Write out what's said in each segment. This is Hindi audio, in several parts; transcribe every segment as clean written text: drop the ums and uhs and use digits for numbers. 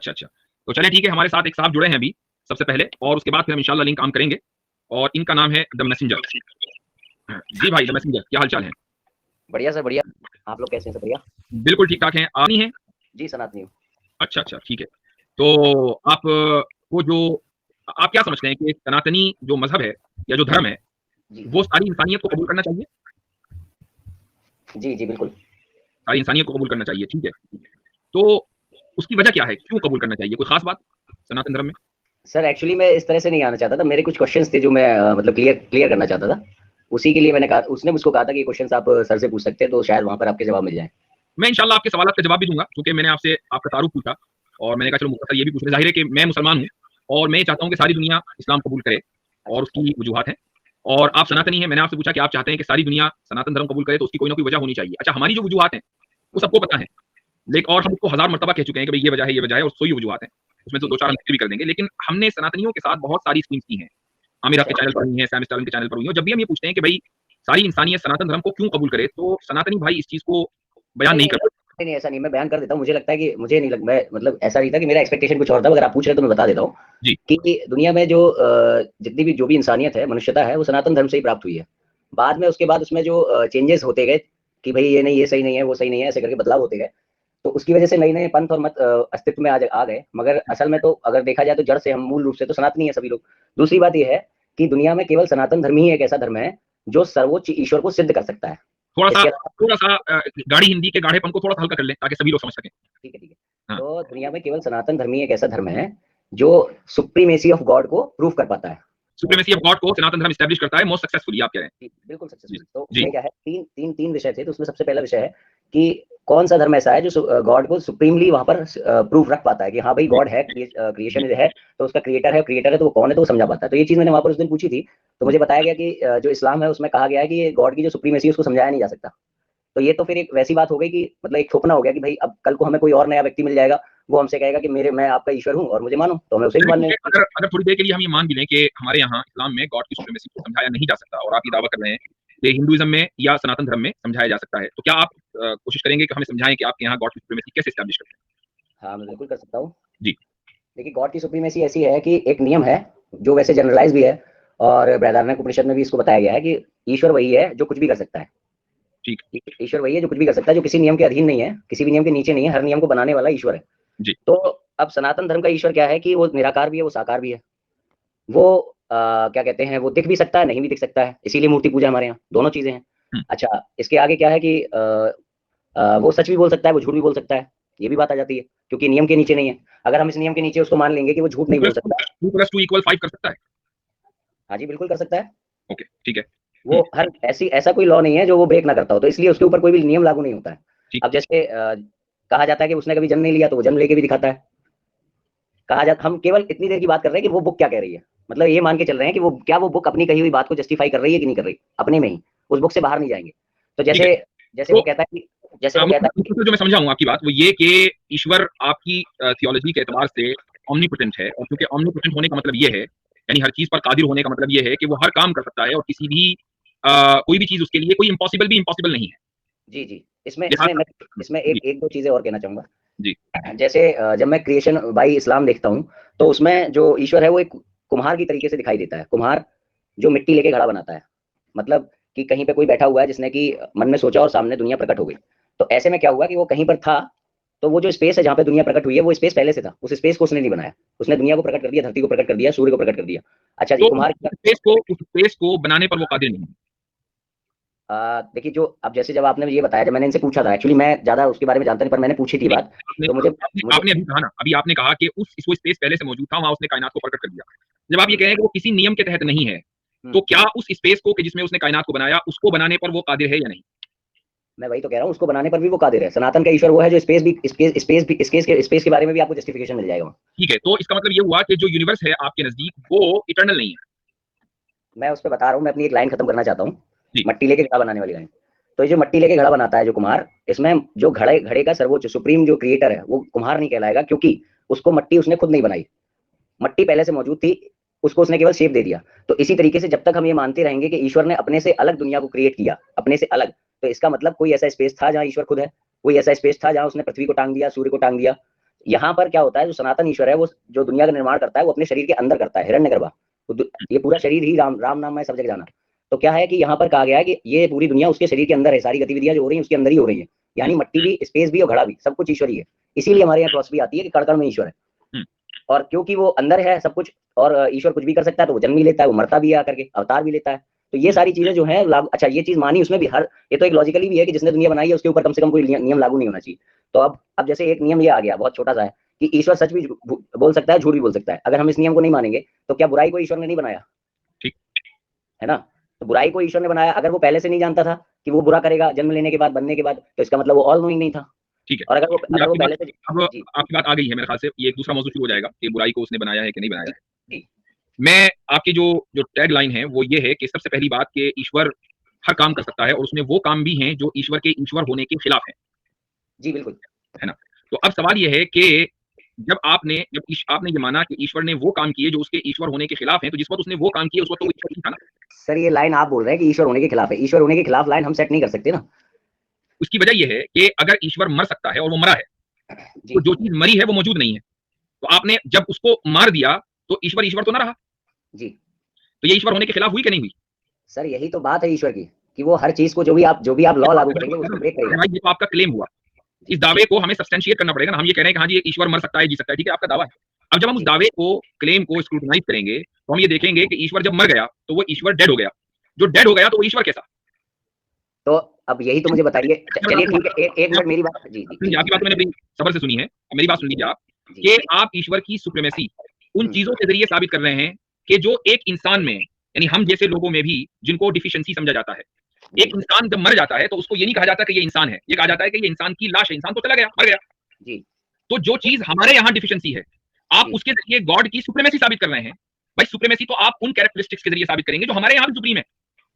अच्छा, अच्छा। तो चलें ठीक है, हमारे साथ एक साहब जुड़े हैं अभी, सबसे पहले और उसके बाद फिर हम इंशाल्लाह लिंक ऑन करेंगे और इनका नाम है द मैसेंजर। जी भाई द मैसेंजर, क्या हाल-चाल है? बढ़िया सर बढ़िया। आप लोग कैसे हैं? सब बढ़िया? बिल्कुल ठीक-ठाक हैं। आप नहीं हैं? जी, सनातनी हूँ। अच्छा, अच्छा, ठीक है। तो आप वो जो आप क्या समझते हैं कि एक सनातनी जो मज़हब है या जो धर्म है, जी। वो सारी इंसानियत को कबूल करना चाहिए? जी, जी, बिल्कुल। सारी इंसानियत को कबूल करना चाहिए, ठीक है। तो उसकी वजह क्या है? क्यों कबूल करना चाहिए? कोई ख़ास बात सनातन धर्म में? सर एक्चुअली मैं इस तरह से नहीं आना चाहता था। मेरे कुछ क्वेश्चन्स थे जो मैं मतलब क्लियर क्लियर करना चाहता था। उसी के लिए मैंने कहा, उसने मुझको कहा था कि ये क्वेश्चन्स आप सर से पूछ सकते हैं, तो शायद वहाँ पर आपके जवाब मिल जाएँ। मैं इंशाल्लाह आपके सवालात का जवाब भी दूँगा, क्योंकि मैंने आपसे आपका तारुफ़ पूछा और मैंने कहा चलो मुख्तसर ये भी पूछ लें। ज़ाहिर है कि मैं मुसलमान हूँ और मैं ये चाहता हूँ कि सारी दुनिया इस्लाम कबूल करे और अच्छा, उसकी वजूहात हैं। और आप सनातनी हैं, मैंने आपसे पूछा कि आप चाहते हैं कि सारी दुनिया सनातन धर्म कबूल करे, तो उसकी कोई ना कोई वजह होनी चाहिए। अच्छा, हमारी जो वजूहात हैं, वो सबको पता है। और हम उसको हज़ार मर्तबा कह चुके हैं कि भई ये वजह है और 100 ही वजूहात हैं। उसमें तो जी, 2-4 हम ज़िक्र भी कर देंगे। लेकिन हमने सनातनियों के साथ बहुत सारी स्कीम्स की हैं। आमिर हक़ अच्छा, के चैनल पर हुई हैं, सैम स्टर्लिंग के चैनल पर हुई हैं। जब भी हम ये पूछते हैं कि भई सारी इंसानियत सनातन धर्म को क्यों कबूल करे, तो सनातनी भाई इस चीज़ को बयान नहीं, नहीं नहीं, करते। नहीं, नहीं, ऐसा नहीं, मैं बयान कर देता हूँ। मुझे लगता है कि मुझे नहीं लग मैं मतलब ऐसा नहीं था कि मेरा एक्सपेक्टेशन कुछ और था। अगर आप पूछ रहे हैं तो मैं बता देता हूँ जी, कि दुनिया में जो जितनी भी जो भी इंसानियत है, मनुष्यता है, वो सनातन धर्म से ही प्राप्त हुई है। बाद में उसके बाद उसमें जो चेंजेस होते गए कि भई ये नहीं, ये सही नहीं है, वो सही नहीं है, ऐसे करके बदलाव होते गए। तो उसकी वजह से नए-नए पंथ और मत अस्तित्व में आ गए। मगर असल में तो अगर देखा जाए तो जड़ से हम मूल रूप से तो सनातनी है सभी लोग। दूसरी बात ये है कि दुनिया में केवल सनातन धर्म ही एक ऐसा धर्म है जो सर्वोच्च ईश्वर को सिद्ध कर सकता है। थोड़ा-सा इसके अलावा थोड़ा-सा गाढ़ी हिंदी के गाढ़ेपन को थोड़ा-सा हल्का कर लें, ताकि सभी लोग समझ सकें। ठीक है, ठीक है। हाँ, तो दुनिया में केवल सनातन धर्म ही एक ऐसा धर्म है जो सुप्रीमेसी ऑफ गॉड को प्रूव कर पाता है। सुप्रीमेसी ऑफ गॉड को सनातन धर्म एस्टैब्लिश करता है मोस्ट सक्सेसफुली, आप कह रहे हैं। जी, बिल्कुल जी, सक्सेसफुल। तो जी, उसमें क्या है, 3 विषय थे, तो उसमें सबसे पहला विषय है कि कौन-सा धर्म ऐसा है जो गॉड को सुप्रीमली वहाँ पर प्रूफ रख पाता है कि हाँ भाई जी, गॉड है, जी, क्रिएशन है, तो उसका क्रिएटर है तो वो कौन है, तो वो समझा पाता है। तो ये चीज़ मैंने वहाँ पर उस दिन पूछी थी, तो हुँ, मुझे बताया गया कि जो इस्लाम है उसमें कहा गया है कि ये गॉड की जो सुप्रीमेसी है उसको समझाया नहीं जा सकता। तो ये तो फिर एक वैसी बात हो गई कि मतलब एक थोपना हो गया कि भाई अब कल को हमें कोई और नया व्यक्ति मिल जाएगा, वो हमसे कहेगा कि मैं आपका ईश्वर हूँ और मुझे मानो, तो हमें उसे भी चलिए मान ठीक है, लेंगे। अगर अगर थोड़ी देर के लिए हम ये मान भी लें कि हमारे यहाँ इस्लाम में गॉड की सुप्रीमेसी को समझाया नहीं जा सकता और आप ये दावा कर रहे हैं कि हिंदुइज़्म में या सनातन धर्म में समझाया जा सकता है, तो क्या आप कोशिश करेंगे कि हमें समझाएँ कि आपके यहाँ गॉड की सुप्रीमेसी कैसे एस्टैब्लिश करते हैं? हाँ, मैं बिल्कुल कर सकता हूँ। जी, देखिए गॉड की सुप्रीमेसी ऐसी है कि एक नियम है जो वैसे जनरलाइज भी है और बृहदारण्यक उपनिषद में भी इसको बताया गया है कि ईश्वर वही है जो कुछ भी कर सकता है। ठीक, ईश्वर वही है जो कुछ भी कर सकता है, जो किसी नियम के अधीन नहीं है, किसी भी नियम के नीचे नहीं है, हर नियम को बनाने वाला ईश्वर है। जी, तो अब सनातन धर्म का ईश्वर क्या है कि वो निराकार भी है, वो साकार भी है। वो क्या कहते हैं, वो दिख भी सकता है, नहीं भी दिख सकता है, इसीलिए मूर्ति पूजा हमारे यहाँ, दोनों चीज़ें हैं। हुँ, अच्छा, इसके आगे क्या है कि वो सच भी बोल सकता है, वो झूठ भी बोल सकता है, ये भी बात आ जाती है, क्योंकि नियम के नीचे नहीं है। अगर हम इस नियम के नीचे उसको मान लेंगे कि वो झूठ 2 नहीं बोल प्लस 2 सकता। 2 प्लस 2 इक्वल 5 कर सकता है? हाँ जी, बिल्कुल कर सकता है। ओके, ठीक है। वो हुँ, हर ऐसा कोई लॉ नहीं है जो वो ब्रेक ना करता हो, तो इसलिए उसके ऊपर कोई भी नियम लागू नहीं होता है। ठीक, अब जैसे कहा जाता है कि उसने कभी जन्म नहीं लिया, तो वो जन्म लेके भी दिखाता है। हम केवल इतनी देर की बात कर रहे हैं कि वो बुक क्या कह रही है। मतलब ये मान के चल रहे हैं कि वो बुक अपनी कही हुई बात को जस्टिफाई कर रही है कि नहीं कर रही, अपने में ही। उस बुक से बाहर नहीं जाएँगे। तो ठीक है। जैसे जैसे तो वो कहता है कि जैसे वो कहता है कि मुख्तसर जो मैं समझा हूँ आपकी बात, वो ये कि ईश्वर आपकी थियोलॉजी के एतबार से ओमनीपोटेंट है और क्योंकि ओमनीपोटेंट होने का मतलब ये है, यानी हर चीज़ पर कादिर होने का मतलब ये है कि वो हर काम कर सकता है और किसी भी कोई भी चीज़ उसके लिए कोई इम्पॉसिबल भी इम्पॉसिबल नहीं है। जी, जी। इसमें इसमें लिहाज़ा मैं इसमें जी, एक 1-2 चीज़ें और कहना चाहूँगा। जी, जैसे जब मैं क्रिएशन बाय इस्लाम देखता हूँ, तो उसमें जो ईश्वर है वो एक कुम्हार की तरीके से दिखाई देता है। कुम्हार जो मिट्टी लेके घड़ा बनाता है। मतलब कि कहीं पे कोई बैठा हुआ है जिसने कि मन में सोचा और सामने दुनिया प्रकट हो गई। तो ऐसे में क्या हुआ कि वो कहीं पर था, तो वो जो स्पेस है जहाँ पे दुनिया प्रकट हुई है, वो स्पेस पहले से था। उस स्पेस को उसने नहीं बनाया। उसने दुनिया को प्रकट कर दिया, धरती को प्रकट कर दिया, सूर्य को प्रकट कर दिया। अच्छा जी, तो कुम्हार उस स्पेस को बनाने पर वो कादिर नहीं है। देखिए जो अब जैसे जब आपने ये बताया, जब मैंने इनसे पूछा था, एक्चुअली मैं ज़्यादा उसके बारे में जानता नहीं, पर मैंने पूछी थी नहीं, बात, आपने तो आपने मुझे आपने अभी कहा ना, अभी आपने कहा कि उस वो स्पेस पहले से मौजूद था, वहाँ उसने कायनात को प्रकट कर दिया। जब आप ये हुँ, कह रहे हैं कि वो किसी नियम के तहत नहीं है, हुँ। तो क्या उस स्पेस को कि जिसमें उसने कायनात को बनाया, उसको बनाने पर वो कादिर है या नहीं? मैं वही तो कह रहा हूँ, उसको बनाने पर भी वो कादिर है। सनातन का ईश्वर वो है जो स्पेस के बारे में भी आपको जस्टिफिकेशन मिल जाएगा वहाँ। ठीक है, तो इसका मतलब ये हुआ कि जो यूनिवर्स है आपके नज़दीक, वो इटर्नल नहीं है। मैं उस पे बता रहा हूँ, मैं अपनी एक लाइन खत्म करना चाहता हूँ, जी, मट्टी लेके घड़ा बनाने वाली लाइन। तो ये जो मट्टी लेके घड़ा बनाता है जो कुम्हार, इसमें जो घड़े घड़े का सर्वोच्च सुप्रीम जो क्रिएटर है, वो कुम्हार नहीं कहलाएगा, क्योंकि उसको मट्टी उसने खुद नहीं बनाई। मट्टी पहले से मौजूद थी, उसको उसने केवल शेप दे दिया। तो इसी तरीके से जब तक हम ये मानते रहेंगे कि ईश्वर ने अपने से अलग दुनिया को क्रिएट किया, अपने से अलग, तो इसका मतलब कोई ऐसा स्पेस था जहाँ ईश्वर खुद है, कोई ऐसा स्पेस था जहाँ उसने पृथ्वी को टांग दिया, सूर्य को टांग दिया। यहाँ पर क्या होता है, जो सनातन ईश्वर है वो जो दुनिया का निर्माण करता है वो अपने शरीर के अंदर करता है, हिरण्यगर्भा। तो ये पूरा शरीर ही राम नाम है, सब जगह जाना। तो क्या है कि यहाँ पर कहा गया है कि ये पूरी दुनिया उसके शरीर के अंदर है, सारी गतिविधियां जो हो रही है उसके अंदर ही हो रही है, यानी मट्टी भी, स्पेस भी और घड़ा भी, सब कुछ ईश्वरी है। इसीलिए हमारे यहाँ फिलॉसफी आती है कि कण कण में ईश्वर है, और क्योंकि वो अंदर है सब कुछ, और ईश्वर कुछ भी कर सकता है, तो वो जन्म भी लेता है, वो मरता भी है आकर के, अवतार भी लेता है। तो ये सारी चीजें जो है लागू, अच्छा ये चीज मानी उसमें भी, हर ये तो एक लॉजिकली भी है कि जिसने दुनिया बनाई है उसके ऊपर कम से कम कोई नियम लागू नहीं होना चाहिए। तो अब जैसे एक नियम ये आ गया बहुत छोटा सा है कि ईश्वर सच भी बोल सकता है, झूठ भी बोल सकता है। अगर हम इस नियम को नहीं मानेंगे तो क्या बुराई को ईश्वर ने नहीं बनाया, ठीक है ना? तो बुराई को ईश्वर ने बनाया, अगर वो पहले से नहीं जानता था कि वो बुरा करेगा जन्म लेने के बाद, बनने के बाद, तो इसका मतलब वो ऑल नोइंग नहीं था। ठीक है। और अगर वो पहले से, अब जी आपकी बात आ गई है मेरे ख्याल से, ये एक दूसरा मौजूद शुरू हो जाएगा कि बुराई को उसने बनाया है कि नहीं बनाया है। जी मैं आपकी जो जो टैग लाइन है वो ये है कि सबसे पहली बात कि ईश्वर हर काम कर सकता है, और उसमें वो काम भी हैं जो ईश्वर के ईश्वर होने के खिलाफ हैं। जी बिल्कुल, है ना? तो अब सवाल ये है कि जब आपने ये माना कि ईश्वर ने वो काम किए जो उसके ईश्वर होने के खिलाफ हैं, तो जिस वक्त उसने वो काम किए उस वक्त तो वो ईश्वर ही था ना। सर ये लाइन आप बोल रहे हैं कि ईश्वर होने के खिलाफ है, ईश्वर होने के खिलाफ लाइन हम सेट नहीं कर सकते ना। उसकी वजह यह है कि अगर ईश्वर मर सकता है और वो मरा है, जी तो जो चीज मरी है वो मौजूद नहीं है, तो आपने जब उसको मार दिया तो ईश्वर ईश्वर तो ना रहा। जी तो ये ईश्वर होने के खिलाफ हुई कि नहीं हुई? सर यही तो बात है ईश्वर की, कि वो हर चीज को जो भी आप ये लॉ तो लागू आपने करेंगे गलत उसको बताया ब्रेक ना। करेगा। भाई ये तो आपका क्लेम हुआ, इस दावे को हमें सब्सटेंशिएट करना पड़ेगा ना। हम ये कह रहे हैं कि हाँ जी ये ईश्वर मर सकता है, जी सकता है, ठीक है आपका दावा है। अब जब हम उस दावे को, क्लेम को स्क्रूटनाइज करेंगे तो हम ये देखेंगे कि ईश्वर जब मर गया तो वो ईश्वर डेड हो गया, जो डेड हो गया तो वो ईश्वर कैसा? तो अब यही तो मुझे बताइए, चलिए ठीक है, एक मिनट मेरी बात, जी जी जी आपकी बात मैंने बड़ी सबर से सुनी है, मेरी बात सुन लीजिए आप, कि आप ईश्वर की सुप्रीमेसी उन चीजों के जरिए साबित कर रहे हैं कि जो एक इंसान में, यानी हम जैसे लोगों में भी, जिनको डिफिशिएंसी समझा जाता है, एक इंसान जब मर जाता है तो उसको ये नहीं कहा जाता कि ये इंसान है, ये कहा जाता है कि ये इंसान की लाश है, इंसान तो चला गया, मर गया। जी तो जो चीज हमारे यहाँ डिफिशिएंसी है, आप जी उसके जरिए गॉड की सुप्रीमेसी साबित कर रहे हैं। भाई सुप्रीमेसी तो आप उन कैरेक्टरिस्टिक्स के जरिए साबित करेंगे जो हमारे यहाँ भी सुप्रीम है।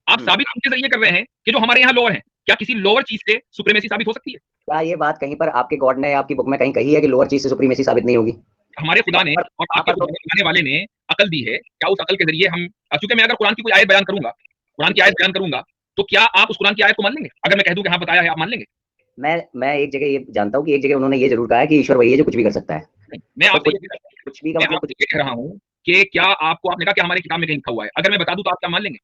आप साबित उनके जरिए कर रहे हैं कि जो हमारे यहाँ लोअर है। क्या किसी लोअर चीज से सुप्रीमेसी साबित हो सकती है? क्या ये बात कहीं पर आपके गॉड ने, आपकी बुक में कहीं कही है कि लोअर चीज से सुप्रीमेसी साबित नहीं होगी? हमारे खुदा ने और आपके खुदा ने बनाने वाले ने अकल दी है, क्या उस अकल के जरिए हम, चूंकि मैं अगर कुरान की कोई आयत बयान करूंगा, कुरान की आयत बयान करूंगा, तो क्या आप उस कुरान की आयत को मान लेंगे? अगर मैं कह दूं कि हाँ बताया है, आप मान लेंगे? मैं एक जगह ये जानता हूँ कि एक जगह उन्होंने ये जरूर कहा है कि ईश्वर वही है जो कुछ भी कर सकता है। मैं तो आपसे कुछ भी का मैं मतलब आपसे ये कह रहा हूँ कि क्या आपको, आपने कहा कि हमारी किताब में कहीं लिखा हुआ है, अगर मैं बता दूं तो आप क्या मान लेंगे?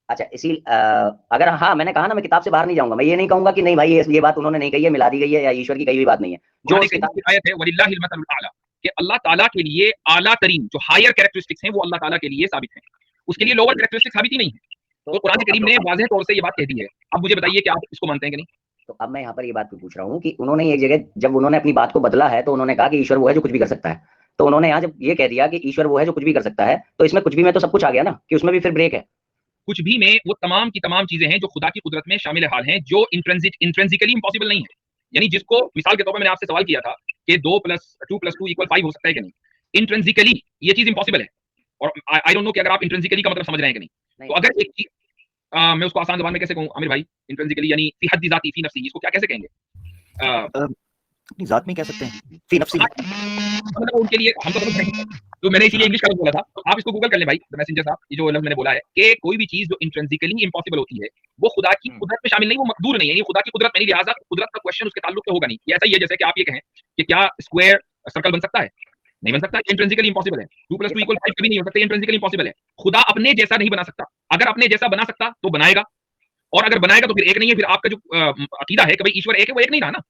अच्छा इसी अगर, हाँ मैंने कहा ना मैं किताब से बाहर नहीं जाऊंगा, मैं ये नहीं कहूंगा कि नहीं भाई ये बात उन्होंने नहीं कही है, मिला दी गई है, या ईश्वर की कही हुई बात नहीं है जो उस किताब आयत है वलिल्लाहिल मसलुल आला, कि अल्लाह ताला के लिए आला तरीन जो हायर कैरेक्टरिस्टिक्स हैं वो अल्लाह ताला के लिए साबित हैं, उसके लिए लोअर कैरेक्टरिस्टिक्स साबित ही नहीं है। तो कुरान करीम ने वाज़ेह तौर से ये बात कह दी है। अब मुझे बताइए कि आप इसको मानते हैं कि नहीं? तो अब मैं यहाँ पर ये बात पूछ रहा हूँ कि उन्होंने एक जगह जब उन्होंने अपनी बात को बदला है तो उन्होंने कहा कि ईश्वर वो है जो कुछ भी कर सकता है। तो उन्होंने यहाँ जब ये कह दिया कि ईश्वर वो है जो कुछ भी कर सकता है, तो इसमें कुछ भी में तो सब कुछ आ गया ना, कि उसमें भी फिर ब्रेक है। कुछ भी में वो तमाम की तमाम चीजें हैं जो खुदा की कुदरत में शामिल हाल हैं, जो इंट्रिंसिकली इम्पॉसिबल नहीं है। यानी जिसको, मिसाल के तौर पर मैंने आपसे सवाल किया था कि 2+2=5 हो सकता है कि नहीं, इंट्रिंसिकली ये चीज इम्पॉसिबल है। और आई डोंट नो कि अगर आप इंट्रिंसिकली का मतलब समझ रहे हैं कि नहीं। तो अगर एक चीज, मैं उसको आसान जबान में कैसे कहूँ आमिर भाई, इंट्रिंसिकली यानी फी हद्दी ज़ाती फी नफ्सी, इसको क्या कैसे कहेंगे? अपनी जात में कह सकते हैं, फी नफ्सी। मतलब उनके लिए हम तो समझ नहीं, तो मैंने इसीलिए इंग्लिश का बोला था। तो आप इसको गूगल कर लें भाई, द मैसेंजर साहब, ये जो लफ्ज़ मैंने बोला है कि कोई भी चीज जो इंट्रिंसिकली इम्पॉसिबल होती है वो खुदा की कुदरत में शामिल नहीं, वो मकदूर नहीं है, ये खुदा की कुदरत में नहीं, लिहाजा कुदरत का क्वेश्चन उसके ताल्लुक से होगा नहीं। ये ऐसा ही है जैसे कि आप ये कहें कि क्या स्क्वायर सर्कल बन सकता है? नहीं बन सकता, इंट्रिंसिकली इम्पॉसिबल है। 2+2=5 कभी नहीं हो सकता, इंट्रिंसिकली इम्पॉसिबल है। खुदा अपने जैसा नहीं बना सकता, अगर अपने जैसा बना सकता तो बनाएगा, और अगर बनाएगा तो फिर एक नहीं है। फिर आपका जो अकीदा है कि भाई ईश्वर एक है, वो एक नहीं रहा ना।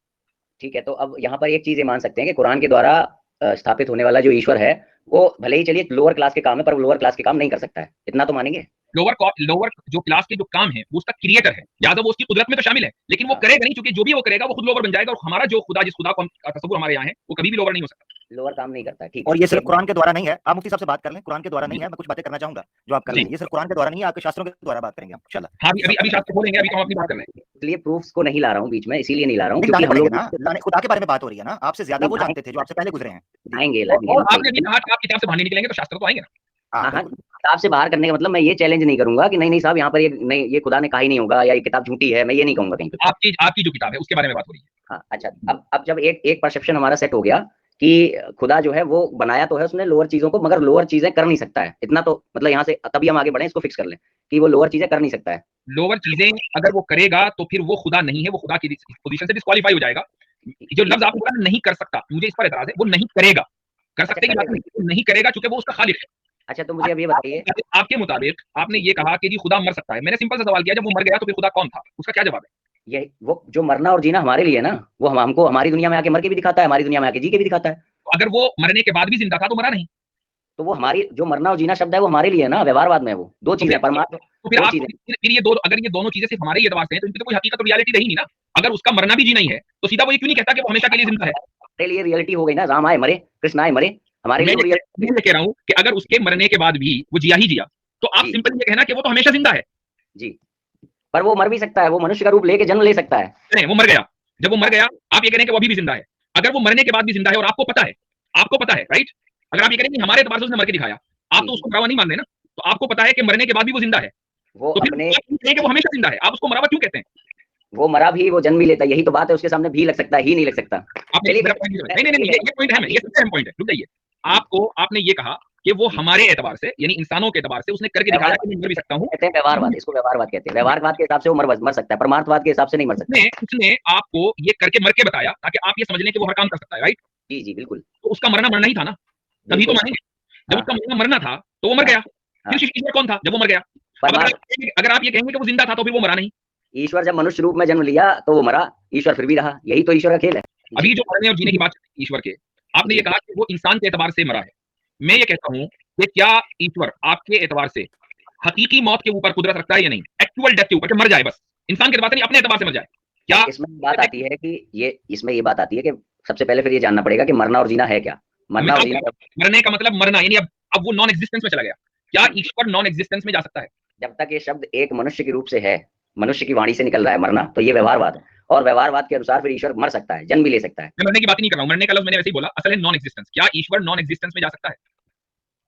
ठीक है, तो अब यहाँ पर एक चीज ये मान सकते हैं कि कुरान के द्वारा स्थापित होने वाला जो ईश्वर है वो भले ही चलिए लोअर क्लास के काम है, पर वो लोअर क्लास के काम नहीं कर सकता है, इतना तो मानेंगे? लोअर जो क्लास के जो काम है वो उसका क्रिएटर है, यादव वो उसकी कुदरत में तो शामिल है, लेकिन वो करेगा नहीं, क्योंकि जो भी वो करेगा वो खुद लोअर बन जाएगा। और हमारा जो खुदा, जिस खुदा को तस्वुर हमारे यहाँ है, वो कभी भी लोअर नहीं हो सकता, लोअर काम नहीं करता है। ठीक और ये सिर्फ कुरान के द्वारा नहीं है, आप मुफ्ती साहब से बात कर लें, कुरान के द्वारा नहीं है। मैं कुछ बातें करना चाहूंगा जो आप कर रहे हैं, ये सिर्फ कुरान के द्वारा नहीं है, आपके शास्त्रों के द्वारा बात करेंगे हम इंशाल्लाह। हाँ अभी शास्त्र खोलेंगे, अभी तो हम अपनी बात कर रहे हैं, इसलिए प्रूफ्स को नहीं ला रहा हूँ बीच में, इसीलिए नहीं ला रहा हूँ क्योंकि हम लोग खुदा के बारे में बात हो रही है ना, आपसे ज्यादा वो जानते थे जो आपसे पहले गुजरे हैं। आएंगे और आपने भी कहा आप किताब से बाहर नहीं निकलेंगे तो शास्त्र तो आएंगे ना। हाँ, किताब से बाहर करने का मतलब मैं ये चैलेंज नहीं करूंगा कि नहीं साहब यहाँ पर ये नहीं, ये खुदा ने कहा ही नहीं होगा, या ये किताब झूठी है, मैं ये नहीं कहूंगा कहीं पे। आपकी जो किताब है उसके बारे में बात हो रही है। हाँ अच्छा, अब जब एक परसेप्शन हमारा सेट हो गया कि खुदा जो है वो बनाया तो है उसने लोअर चीजों को, मगर लोअर चीजें कर नहीं सकता है, इतना तो मतलब यहाँ से तभी हम आगे बढ़े, इसको फिक्स कर लें कि वो लोअर चीजें कर नहीं सकता है। लोअर चीजें अगर वो करेगा तो फिर वो खुदा नहीं है, वो खुदा की पोजीशन से डिस्क्वालीफाई हो जाएगा। जो लफ्ज आपने बोला नहीं कर सकता, मुझे इस पर एतराज है, वो नहीं करेगा। कर सकते की बात नहीं, वो नहीं करेगा चूंकि वो उसका खालिक है। अच्छा तो मुझे अब ये बताइए, आपके मुताबिक आपने ये कहा कि जी खुदा मर सकता है, मैंने सिंपल सा सवाल किया, जब वो मर गया तो फिर खुदा कौन था, उसका क्या जवाब है? ये वो जो मरना और जीना हमारे लिए है ना, वो हमको हमारी दुनिया में आके मर के भी दिखाता है, हमारी दुनिया में आके जी के भी दिखाता है। अगर वो मरने के बाद भी जिंदा था तो मरा नहीं। तो वो हमारी जो मरना और जीना शब्द है वो हमारे लिए है ना, व्यवहारवाद में वो दो चीजें, परमात्मा तो फिर दो आप चीजें। फिर ये दो, अगर ये दोनों चीजें सिर्फ हमारे ही एतबार से हैं तो इनकी तो कोई हकीकत और रियलिटी रही नहीं ना। अगर उसका मरना भी जीना ही है तो सीधा वो ये क्यों नहीं कहता कि वो हमेशा के लिए जिंदा है? हमारे लिए रियलिटी हो गई ना, राम आए मरे, कृष्ण आए मरे, हमारे लिए रियलिटी। मैं कह रहा हूँ कि अगर उसके मरने के बाद भी वो जिया ही जिया तो आप जी सिंपल ये कहना कि वो तो हमेशा जिंदा है। जी, पर वो मर भी सकता है, वो मनुष्य का रूप लेके जन्म ले सकता है। नहीं, वो मर गया, जब वो मर गया आप ये कह रहे हैं कि वो अभी भी जिंदा है। अगर वो मरने के बाद भी जिंदा है और आपको पता है राइट, अगर आप ये करेंगे हमारे एतबार से उसने मर के दिखाया, आप तो उसको मरा हुआ नहीं मान रहे ना, तो आपको पता है कि मरने के बाद भी वो जिंदा है, वो तो फिर अपने आप कहें कि वो हमेशा जिंदा है, आप उसको मरा हुआ क्यों कहते हैं? वो मरा भी, वो जन्म भी लेता है, यही तो बात है, उसके सामने भी लग सकता है, ही नहीं लग सकता। आपने चलिए मेरा पॉइंट नहीं नहीं नहीं, ये पॉइंट है, ये सबसे अहम पॉइंट है, रुक जाइए। आपको आपने ये कहा कि वो हमारे एतबार से यानी इंसानों के एतबार से उसने करके दिखाया कि मैं मर भी सकता हूँ। कहते हैं व्यवहारवाद, इसको व्यवहारवाद कहते हैं, व्यवहारवाद के हिसाब से वो मर सकता है, परमार्थवाद के हिसाब से नहीं मर सकता। उसने आपको ये करके मर के बताया ताकि आप ये समझ लें कि वो हर काम कर सकता है, राइट? जी जी बिल्कुल। तो उसका मरना मरना ही था ना, तभी तो मानेंगे। जब हाँ, उसका मरना था तो वो मर गया, हाँ। फिर ईश्वर कौन था जब वो मर गया? अब अगर आप ये कहेंगे कि वो जिंदा था तो फिर वो मरा नहीं। ईश्वर जब मनुष्य रूप में जन्म लिया तो वो मरा, ईश्वर फिर भी रहा, यही तो ईश्वर का खेल है। अभी जो मरने और जीने की बात ईश्वर के, आपने ये कहा कि वो इंसान के एतबार से मरा है। मैं ये कहता हूँ कि क्या ईश्वर आपके एतबार से हकीकी मौत के ऊपर कुदरत रखता है या नहीं, एक्चुअल डेथ के ऊपर, कि मर जाए बस, इंसान के एतबार से नहीं, अपने एतबार से मर जाए? क्या इसमें बात आती है कि इसमें ये बात आती है कि सबसे पहले फिर ये जानना पड़ेगा कि मरना और जीना है क्या। मरना और जीना, मरने का मतलब मरना यानी अब वो नॉन एग्जिस्टेंस में चला गया। क्या ईश्वर नॉन एग्जिस्टेंस में जा सकता है? जब तक ये शब्द एक मनुष्य के रूप से है, मनुष्य की वाणी से निकल रहा है मरना, तो ये व्यवहारवाद है, और व्यवहारवाद के अनुसार फिर ईश्वर मर सकता है, जन्म भी ले सकता है। मैं मरने की बात नहीं कर रहा हूँ, मरने का लफ्ज मैंने वैसे ही बोला, असल है नॉन एग्जिस्टेंस। क्या ईश्वर नॉन एग्जिस्टेंस में जा सकता है?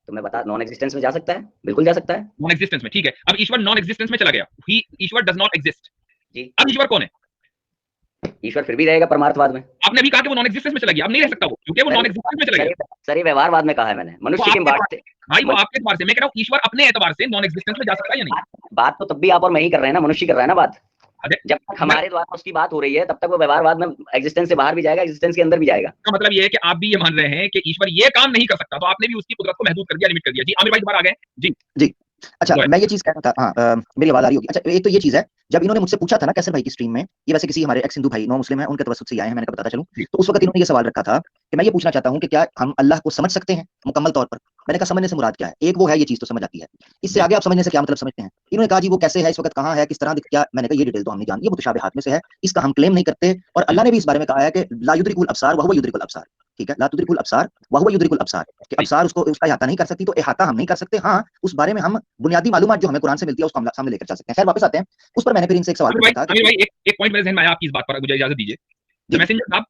तो मैं बता, नॉन एग्जिस्टेंस में जा सकता है, बिल्कुल जा सकता है। नॉन एग्जिस्टेंस में, ठीक है। अब ईश्वर नॉन एग्जिस्टेंस में चला गया, ईश्वर डज नॉट एग्जिस्ट। जी, अब ईश्वर कौन है? ईश्वर फिर भी रहेगा परमार्थवाद में। आपने अभी कहा कि वो नॉन एग्जिस्टेंस में चला गया, अब नहीं रह सकता वो, क्योंकि वो नॉन एग्जिस्टेंस में चला गया। सर ये व्यवहारवाद में कहा है मैंने, मनुष्य के बात से। भाई वो आपके एतबार से, मैं कह रहा हूँ ईश्वर अपने एतबार से नॉन एग्जिस्टेंस में जा सकता है या नहीं? बात तो तब भी आप और मैं ही कर रहे हैं ना, मनुष्य कर रहा है ना बात। जब तक हमारे द्वारा उसकी बात हो रही है तब तक वो व्यवहारवाद में एग्जिस्टेंस से बाहर भी जाएगा, एग्जिस्टेंस के अंदर भी जाएगा। का मतलब ये है कि आप भी ये मान रहे हैं कि ईश्वर ये काम नहीं कर सकता, तो आपने भी उसकी कुदरत को महदूद कर दिया, लिमिट कर दिया। जी आमिर भाई दोबारा आ गए। जी जी। अच्छा मैं ये चीज कहना था, हाँ मेरी आवाज आ रही होगी। अच्छा एक तो ये चीज है, जब इन्होंने मुझसे पूछा था ना कैसर भाई की स्ट्रीम में, ये वैसे किसी हमारे एक्स हिंदू भाई नौ मुस्लिम है उनके तवज्जुह से आए हैं, मैंने कहा बताता चलूं, तो उस वक्त इन्होंने ये सवाल रखा था कि मैं ये पूछना चाहता हूं कि क्या हम अल्लाह को समझ सकते हैं मुकम्मल तौर पर। मैंने कहा समझने से मुराद क्या है, एक वो है ये चीज तो समझ आती है, इससे आगे आप समझने से क्या मतलब समझते हैं। इन्होंने कहा जी वो कैसे है, इस वक्त कहाँ है, किस तरह क्या। मैंने कहा ये डिटेल तो हम नहीं जानते, ये मुतशाबिहात में से है, इसका हम क्लेम नहीं करते। और अल्लाह ने भी इस बारे में कहा है कि ला युद्रिकुल अब्सार व हुवा युद्रिकुल अब्सार, ठीक है, ला तुद्रिकुल अब्सार व हुवा युद्रिकुल अब्सार, कि अब्सार उसको उसका अहाता नहीं कर सकती, तो अहाता हम नहीं कर सकते। हाँ उस बारे में हम बुनियादी मालूमात जो हमें कुरान से मिलती है उसको हम सामने लेकर चल सकते हैं। खैर वापस आते हैं उस पर। मैंने फिर इनसे एक सवाल पूछा था। आमिर भाई एक पॉइंट मेरे जहन में आया आपकी इस बात पर, मुझे इजाजत दीजिए। मैसेंजर साहब,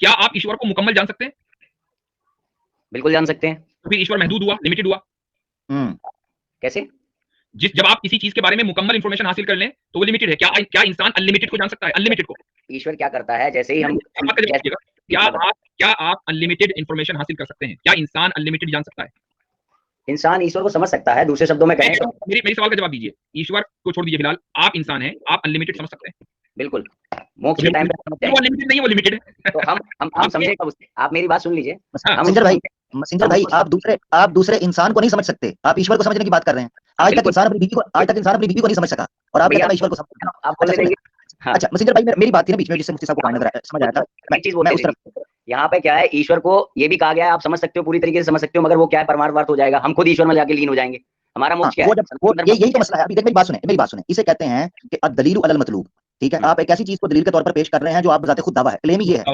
क्या आप ईश्वर को मुकम्मल जान सकते हैं? बिल्कुल जान सकते हैं। तो फिर ईश्वर महदूद हुआ, लिमिटेड हुआ कैसे? जब आप किसी चीज के बारे में मुकम्मल इंफॉर्मेशन हासिल कर लें तो वो लिमिटेड है। क्या इंसान अनलिमिटेड को जान सकता है? अनलिमिटेड को ईश्वर क्या करता है, जैसे ही हम क्या आप अनलिमिटेड इंफॉर्मेशन हासिल कर सकते हैं? क्या इंसान अनलिमिटेड जान सकता है? इंसान ईश्वर को समझ सकता है, दूसरे शब्दों में कहें तो। मेरी सवाल का जवाब दीजिए। ईश्वर को छोड़ दीजिए फिलहाल, आप इंसान हैं, आप अनलिमिटेड समझ सकते हैं? बिल्कुल, मोक्ष के टाइम पे समझ जाएंगे। वो अनलिमिटेड नहीं है, वो लिमिटेड है। तो हम समझे कब उससे? आप मेरी बात सुन लीजिए। मसिंजर भाई आप दूसरे इंसान को नहीं समझ सकते, आप ईश्वर को समझने की बात कर रहे हैं। आज तक इंसान अपनी बीवी को नहीं समझ सका, और आप कहते हैं ईश्वर को समझ। आप बोलने देंगे। अच्छा मसिंजर भाई मेरी बात थी ना बीच में, जिससे मुफ्ती साहब को पॉइंट नजर समझ आया था, मैं उस तरफ। यहाँ पे क्या है, ईश्वर को ये भी कहा गया है, आप समझ सकते हो, पूरी तरीके से समझ सकते हो, मगर वो क्या है, परमार्थवाद हो जाएगा, हम खुद ईश्वर में जाके लीन हो जाएंगे। हमारा मोक्ष क्या है? यही तो मसला है। अभी देख मेरी बात सुने, इसे कहते हैं कि अद-दलीलु अलल मतलूब, ठीक है। आप एक ऐसी चीज को दलील के तौर पर पेश कर रहे हैं जो आप बजाते खुद दावा है, क्लेम ही ये है,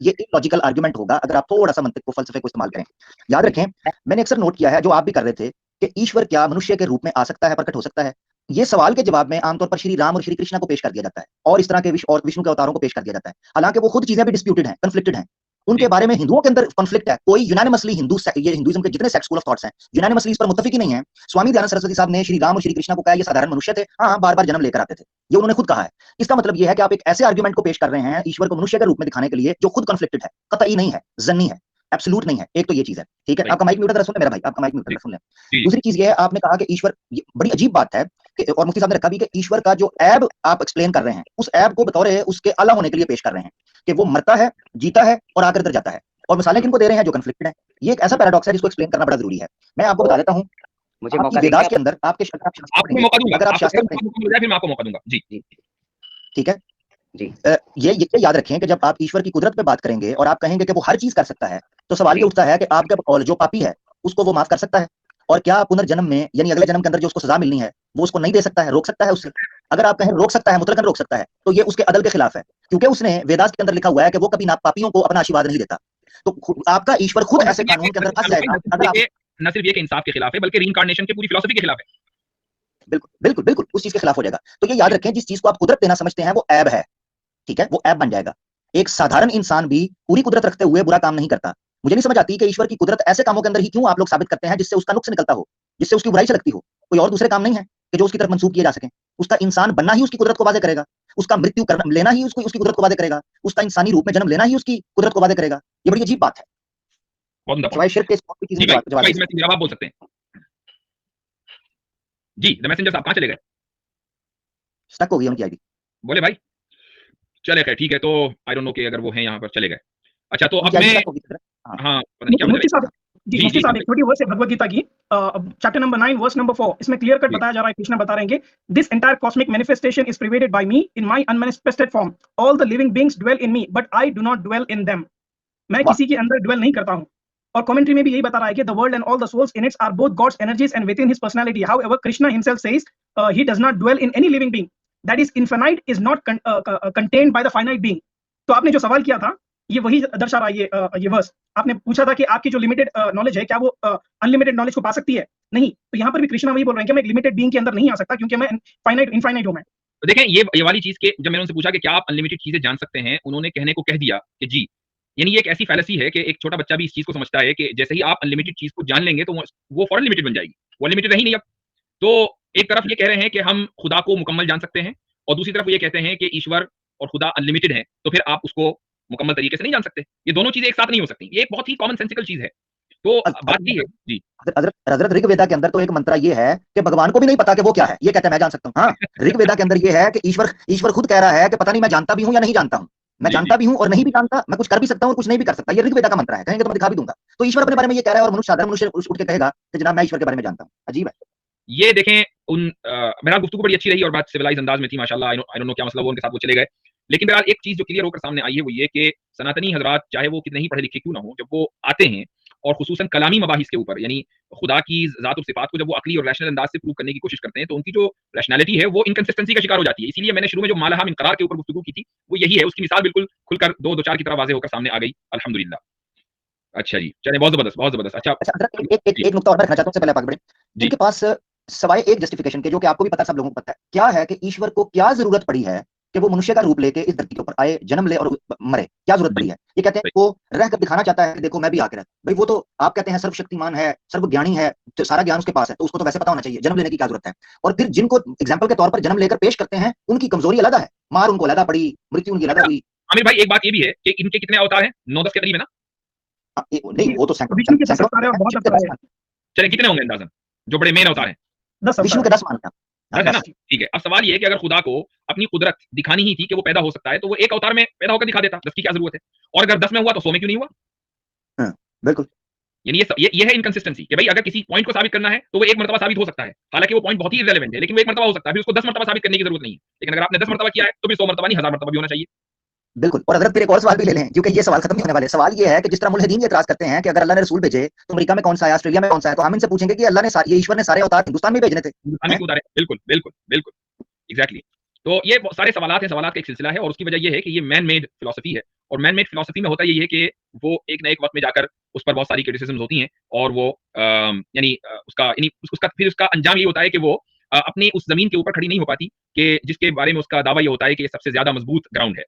ये एक लॉजिकल आर्गुमेंट होगा अगर आप थोड़ा सा मंतिक को, फलसफे को इस्तेमाल करें। याद रखें मैंने अक्सर नोट किया है, जो आप भी कर रहे थे, कि ईश्वर क्या मनुष्य के रूप में आ सकता है, प्रकट हो सकता है। ये सवाल के जवाब में आमतौर पर श्री राम और श्री कृष्ण को पेश कर दिया जाता है, और इस तरह के विष्णु के अवतारों को पेश कर दिया जाता है। हालांकि वो खुद चीजें भी डिस्प्यूटेड हैं, कन्फ्लिक्टेड हैं, उनके बारे में हिंदुओं के अंदर कॉन्फ्लिक्ट है। कोई यूनानिमसली ये हिंदुइज्म के जितने सेक्ट स्कूल ऑफ थॉट्स हैं यूनानिमसली इस पर मुत्तफिक ही नहीं है। स्वामी दयानंद सरस्वती साहब ने श्री राम और श्री कृष्ण को कहा ये साधारण मनुष्य थे, हाँ बार बार जन्म लेकर आते थे, ये उन्होंने खुद कहा है। इसका मतलब ये है कि आप एक ऐसे आर्गुमेंट को पेश कर रहे हैं ईश्वर को मनुष्य के रूप में दिखाने के लिए जो खुद कॉन्फ्लिक्टेड है, कतई नहीं है, जन्नी है, एब्सोल्यूट नहीं है। एक तो ये चीज है, ठीक है। आपका माइक म्यूट है, सुन ले मेरा भाई, आपका माइक म्यूट है, सुन ले। दूसरी चीज ये है, आपने कहा कि ईश्वर, बड़ी अजीब बात है और मुफ्ती साहब ने रखा भी कि ईश्वर का जो ऐब आप एक्सप्लेन कर रहे हैं, उस ऐब को बतौर उसके अलग होने के लिए पेश कर रहे हैं। कि वो मरता है, जीता है और आकर इधर जाता है, और मिसालें किनको दे रहे हैं? जो कन्फ्लिक्टेड है। ये एक ऐसा पैराडॉक्स है जिसको एक्सप्लेन करना बड़ा जरूरी है। मैं आपको बता देता हूँ, मुझे आपकी मौका वेदास देंगे के अंदर आपके शास्त्र आपको पढ़ेंगे, मौका दूंगा, अगर आप शास्त्र फिर मैं आपको मौका दूंगा। जी ठीक है जी। ये याद रखें कि जब आप ईश्वर की कुदरत पे बात करेंगे और आप कहेंगे कि वो हर चीज कर सकता है, तो सवाल ये उठता है कि आपके बकौल जो पापी है उसको वो माफ कर सकता है? और क्या पुनर्जन्म में यानी अगले जन्म के अंदर जो उसको सजा मिलनी है वो उसको नहीं दे सकता है, रोक सकता है उससे? अगर आप कहें रोक सकता है, मुतलकन रोक सकता है, तो ये उसके अदल के खिलाफ है, क्योंकि उसने वेदास के अंदर लिखा हुआ है कि वो कभी ना पापियों को अपना आशीर्वाद नहीं देता। तो आपका ईश्वर खुद ऐसे कानून के अंदर फंस जाएगा अगर आप न सिर्फ ये कि इंसाफ के खिलाफ है, बल्कि रीइंकार्नेशन की पूरी फिलॉसफी के खिलाफ है। बिल्कुल बिल्कुल बिल्कुल उस चीज के खिलाफ हो जाएगा। तो ये याद रखें, जिस चीज को आप कुदरत देना समझते हैं वो ऐब है, ठीक है, वो ऐब बन जाएगा। एक साधारण इंसान भी पूरी कुदरत रखते हुए बुरा काम नहीं करता। मुझे नहीं समझ आती कि ईश्वर की कुदरत ऐसे कामों के अंदर ही क्यों आप लोग साबित करते हैं जिससे उसका नुक्स निकलता हो, जिससे उसकी बुराई से लगती हो। कोई और दूसरे काम नहीं है कि जो उसकी तरफ मंसूब किए जा सके। उसका इंसान बनना ही उसकी कुदरत को वादे करेगा, उसका मृत्यु करना लेना ही उसकी कुदरत को वादे करेगा, उसका इंसानी रूप में जन्म लेना ही उसकी कुदरत को वादे करेगा। ये बड़ी अजीब बात है। सिवाय शिर्क के चीज में जवाब बोल सकते हैं। जी द मैसेंजर साहब कहां चले गए? स्टक हो गई उनकी आईडी। बोले भाई चले गए, ठीक है, तो आई डोंट नो कि अगर वो हैं यहाँ पर चले गए। अच्छा तो अब मैं हाँ पता नहीं क्या मुफ्ती साहब एक छोटी वर्स है भगवद गीता की चैप्टर नंबर 9 वर्स नंबर 4, इसमें क्लियर कट बताया जा रहा है, कृष्ण बता रहे हैं कि this entire cosmic manifestation is pervaded by me in my unmanifested form, all the living beings dwell in me but I do not dwell in them. मैं किसी के अंदर ड्वेल नहीं करता हूं। और कमेंट्री में भी यही बता रहा है कि the world and all the souls in its are both God's energies and within his personality, however Krishna himself says he does not dwell in any living being that is infinite is not contained by the finite being. तो आपने जो सवाल किया था ये वही दर्शा रहा है ये वर्स। आपने पूछा था कि आपकी जो लिमिटेड नॉलेज है क्या वो अनलिमिटेड नॉलेज को पा सकती है? नहीं। तो यहाँ पर भी कृष्णा वही बोल रहे हैं कि मैं एक लिमिटेड बीइंग के अंदर नहीं आ सकता क्योंकि मैं इनफाइनाइट हूं मैं। तो देखें ये वाली चीज के जब मैंने उनसे पूछा कि क्या आप अनलिमिटेड चीजें जान सकते हैं, उन्होंने कहने को कह दिया कि जी। यानी ये एक ऐसी फैलेसी है कि एक छोटा बच्चा भी इस चीज को समझता है कि जैसे ही आप अनलिमिटेड चीज को जान लेंगे तो वो फौरन लिमिटेड बन जाएगी, वो लिमिटेड रही नहीं अब। तो एक तरफ ये कह रहे हैं कि हम खुदा को मुकम्मल जान सकते हैं और दूसरी तरफ ये कहते हैं कि ईश्वर और खुदा अनलिमिटेड है, तो फिर आप उसको मुकम्मल तरीके से नहीं जान सकते। ये दोनों चीजें एक साथ नहीं हो सकती। ये एक बहुत ही कॉमन सेंसिकल चीज है। तो बात ये है जी हजरत ऋग्वेदा के अंदर तो एक मंत्र ये है कि भगवान को भी नहीं पता कि वो क्या है, ये कहते हैं मैं जान सकता हूँ। हाँ, ऋग्वेदा के अंदर ये है कि ईश्वर खुद कह रहा है कि पता नहीं मैं जानता भी हूँ या नहीं जानता हूँ, मैं जानता भी हूँ और नहीं भी जानता, मैं कुछ कर भी सकता हूँ और कुछ नहीं भी कर सकता। ये ऋग्वेदा का मंत्र है, कहेंगे तो मैं दिखा भी दूंगा। तो ईश्वर अपने बारे में ये कह रहा है और साधारण मनुष्य उठ के कहेगा कि जनाब मैं ईश्वर के बारे में जानता हूँ। अजीब है। ये देखें मेरा गुफ्तगू बड़ी अच्छी रही और बात सिविलाइज अंदाज में थी माशाल्लाह। आई डोंट नो क्या मसला वो उनके साथ वो चले गए। लेकिन बहरहाल एक चीज जो क्लियर होकर सामने आई है वो ये कि सनातनी हजरात चाहे वो कितने ही पढ़े लिखे क्यों ना हो, जब वो आते हैं और खुसूसन कलामी मबाहिस के ऊपर यानी खुदा की ज़ात और सिफात को जब वो अकली और रैशनल अंदाज से प्रूव करने की कोशिश करते हैं तो उनकी जो रैशनैलिटी है वो इनकंसिस्टेंसी का शिकार हो जाती है। इसीलिए मैंने शुरू में जो मालहा इनकरार के ऊपर गुफ्तगू की थी वो यही है। उसकी मिसाल बिल्कुल खुलकर दो चार की तरह वाज़ेह होकर सामने आ गई अल्हम्दुलिल्लाह। अच्छा जी चलिए, बहुत जबरदस्त। अच्छा एक नुकता और मैं रखना चाहता हूं, पहले आगे बढ़ें। जिनके पास सवाए एक जस्टिफिकेशन के, जो कि आपको भी पता, सब लोगों को पता है, क्या है कि ईश्वर को क्या जरूरत पड़ी है कि वो मनुष्य का रूप लेके इस धरती के ऊपर आए, जन्म ले और मरे? क्या जरूरत पड़ी है? ये कहते हैं वो रहकर दिखाना चाहता है कि देखो मैं भी आकर। भाई वो तो आप कहते हैं सर्वशक्तिमान है, सर्वज्ञानी है, तो सारा ज्ञान उसके पास है, तो उसको तो वैसे पता होना चाहिए जन्म लेने की क्या जरूरत है। और फिर जिनको एग्जाम्पल के तौर पर जन्म लेकर पेश करते हैं उनकी कमजोरी अलग है, मार उनको अलग पड़ी, मृत्यु उनकी अलग हुई। आमिर भाई एक बात ये भी है कि इनके कितने अवतार हैं? 9-10 के करीब है ना? नहीं वो तो चलिए कितने होंगे अंदाजन जो बड़े मेन अवतार हैं? विष्णु के 10 मानता है ना? ठीक है। अब सवाल ये है कि अगर खुदा को अपनी कुदरत दिखानी ही थी कि वो पैदा हो सकता है तो वो एक अवतार में पैदा होकर दिखा देता, 10 की क्या जरूरत है? और अगर 10 में हुआ तो 100 में क्यों नहीं हुआ? बिल्कुल। यानी ये है इनकंसिस्टेंसी कि भाई अगर किसी पॉइंट को साबित करना है तो वो एक मर्तबा साबित हो सकता है, हालांकि वो पॉइंट बहुत ही इररिलेवेंट है, लेकिन वो एक मर्तबा हो सकता है, फिर उसको 10 मर्तबा साबित करने की जरूरत नहीं है। लेकिन अगर आपने 10 मर्तबा किया है तो फिर 100 मर्तबा नहीं 1000 मर्तबा भी होना चाहिए। बिल्कुल। और हजरत फिर एक और सवाल भी ले लें, क्योंकि ये सवाल खत्म नहीं होने वाले। सवाल ये है कि जिस तरह मुल्हिदीन ये इतराज करते हैं कि अगर अल्लाह ने रसूल भेजे तो अमेरिका में कौन सा है, ऑस्ट्रेलिया में कौन सा है, तो हम इनसे पूछेंगे कि अल्लाह ने ये ईश्वर ने सारे अवतार हिंदुस्तान में भेजने थे। बिल्कुल एग्जैक्टली। तो ये सारे सवालात हैं, सवालात का एक सिलसिला है और उसकी वजह ये है कि ये मैन मेड फिलॉसफी है और मैन मेड फिलॉसफी में होता यही है कि वो एक न एक वक्त में जाकर उस पर बहुत सारी क्रिटिसिज्म होती हैं और वो यानी उसका अंजाम ये होता है कि वो अपनी उस जमीन के ऊपर खड़ी नहीं हो पाती कि जिसके बारे में उसका दावा ये होता है कि ये सबसे ज्यादा मजबूत ग्राउंड है।